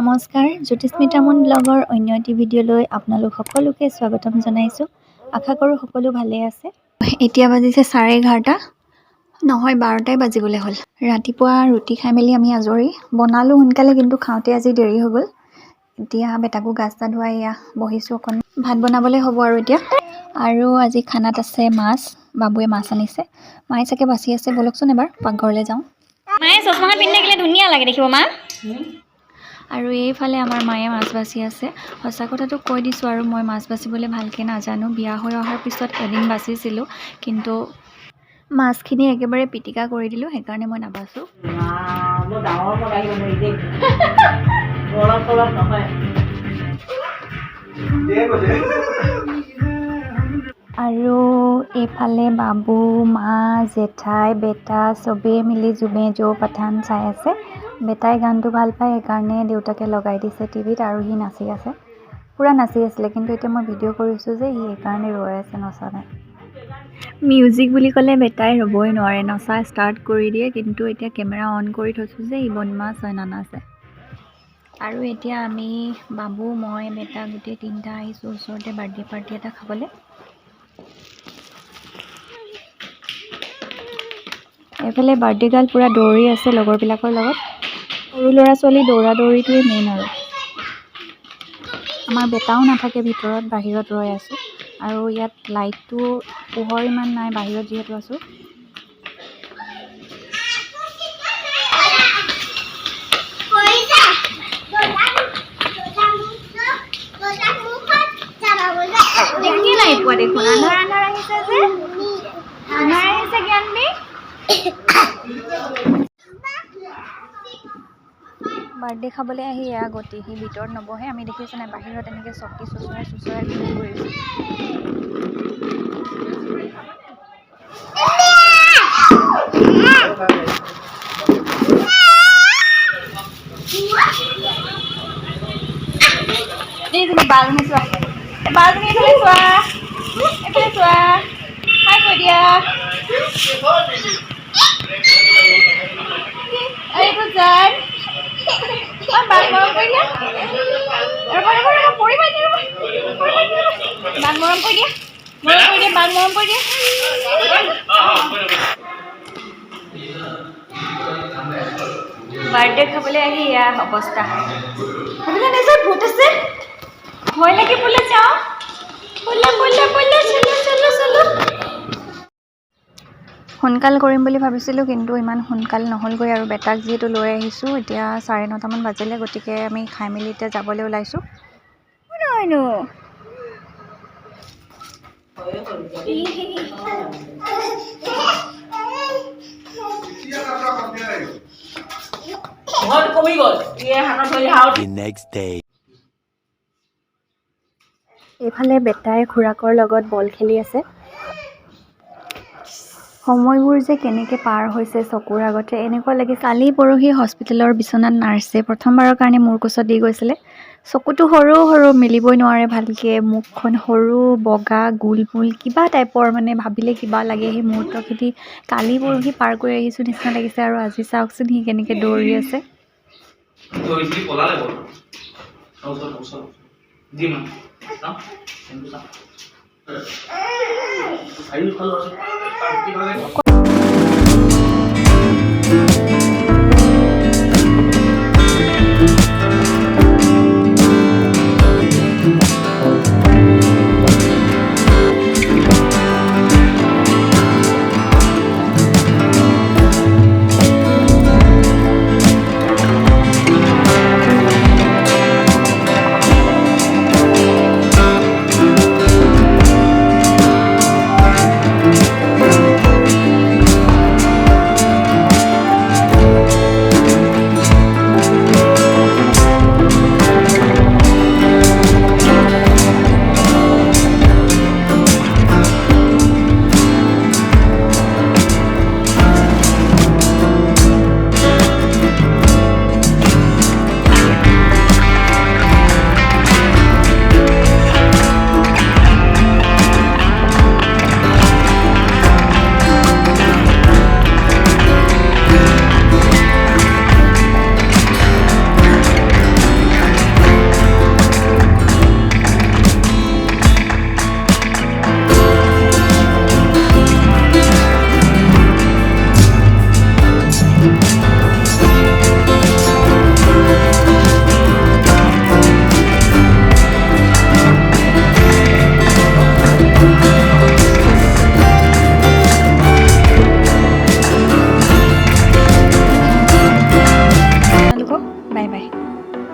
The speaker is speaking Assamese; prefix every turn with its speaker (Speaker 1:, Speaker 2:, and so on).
Speaker 1: নমস্কাৰ জ্যোতিস্মিতামন ব্লগৰ অন্য এটি ভিডিঅ'লৈ আপোনালোক সকলোকে স্বাগতম জনাইছোঁ। আশা কৰোঁ সকলো ভালে আছে। এতিয়া বাজিছে 11:30 নহয় 12টাই বাজিবলৈ হ'ল। ৰাতিপুৱা ৰুটি খাই মেলি আমি আজৰি বনালোঁ সোনকালে, কিন্তু খাওঁতে আজি দেৰি হৈ গ'ল। এতিয়া বেটাকো গা চা ধুৱাই এয়া বহিছোঁ, অকণ ভাত বনাবলৈ হ'ব আৰু এতিয়া। আৰু আজি খানাত আছে মাছ, বাবুৱে মাছ আনিছে, মায়ে চাগে বাচি আছে। ব'লকচোন এবাৰ পাকঘৰলৈ যাওঁ। মায়ে চশমাখন পিন্ধি থাকিলে ধুনীয়া লাগে দেখিব মা। আৰু এইফালে আমাৰ মায়ে মাছ বাচি আছে। সঁচা কথাটো কৈ দিছোঁ, আৰু মই মাছ বাচিবলৈ ভালকৈ নাজানো। বিয়া হৈ অহাৰ পিছত এদিন বাচিছিলোঁ, কিন্তু মাছখিনি একেবাৰে পিটিকা কৰি দিলোঁ, সেইকাৰণে মই নাবাচোঁ। আৰু এইফালে বাবু, মা, জেঠাই, বেটা চবেই মিলি জুমে জো পাঠান চাই আছে। বেটাই গানটো ভাল পায়, সেইকাৰণে দেউতাকে লগাই দিছে টিভিত, আৰু সি নাচি আছে, পূৰা নাচি আছিলে। কিন্তু এতিয়া মই ভিডিঅ' কৰিছোঁ যে সি সেইকাৰণে ৰৈ আছে, নচা নাই। মিউজিক বুলি ক'লে বেটাই ৰ'বই নোৱাৰে, নচা ষ্টাৰ্ট কৰি দিয়ে। কিন্তু এতিয়া কেমেৰা অন কৰি থৈছোঁ যে ই বদমাছ হয়, নানাচে। আৰু এতিয়া আমি বাবু, মই, বেটা গোটেই তিনিটা আহিছোঁ ওচৰতে বাৰ্থডে পাৰ্টি এটা খাবলৈ। এইফালে বাৰ্থডে গাৰ্ল পূৰা দৌৰি আছে লগৰবিলাকৰ লগত। সৰু ল'ৰা ছোৱালী দৌৰা দৌৰিটোৱে মেইন। আৰু আমাৰ বেটাও নাথাকে ভিতৰত, বাহিৰত ৰৈ আছোঁ। আৰু ইয়াত লাইটটো পোহৰ ইমান নাই, বাহিৰত যিহেতু আছোঁ। নাই পোৱা দেখোন, আন্ধাৰ আন্ধাৰ আহিছে যে, আন্ধাৰ আহিছে জ্ঞানবী। বাৰ্থডে খাবলৈ আহি এয়া গতি, সি ভিতৰত নবহে। আমি দেখিছোঁ নাই বাহিৰত এনেকৈ চকী চুচৰাই চুচৰাই ঘূৰি ফুৰিছোঁ। বাজনী চোৱা, বাজনী এইফালে চোৱা, এইফালে চোৱা, হাই কৈ দিয়া। এইটো যাই বাঘ মৰম কৰি দিয়া, পৰিবা এতিয়া, বাঘ মৰম কৰি দিয়া, বাঘ মৰম কৰি দিয়া। বাৰ্থডে খাবলৈ আহি এয়া অৱস্থা। সেইবিলাক নিজৰ ভূত আছে, ভয় লাগে বোলে। যাওঁ বোলে বোলে বোলে, চলো চলো চলো। সোনকাল কৰিম বুলি ভাবিছিলোঁ, কিন্তু ইমান সোনকাল নহ'লগৈ। আৰু বেটাক যিহেতু লৈ আহিছোঁ, এতিয়া 9:30মান বাজিলে, গতিকে আমি খাই মেলি এতিয়া যাবলৈ ওলাইছোঁ। নহয়নো এইফালে বেটাই খুৰাকৰ লগত বল খেলি আছে। সময়বোৰ যে কেনেকৈ পাৰ হৈছে চকুৰ আগতে, এনেকুৱা লাগে। কালি পৰহি হস্পিটেলৰ বিচনাত নাৰ্ছে প্ৰথমবাৰৰ কাৰণে মূৰ কোচত দি গৈছিলে। চকুটো সৰু সৰু, মেলিবই নোৱাৰে ভালকৈ, মুখখন সৰু বগা গোল গোল কিবা টাইপৰ, মানে ভাবিলে কিবা লাগে। সেই মুহূৰ্তখিনি কালি পৰহি পাৰ কৰি আহিছোঁ নিচিনা লাগিছে। আৰু আজি চাওকচোন সি কেনেকৈ দৌৰি আছে।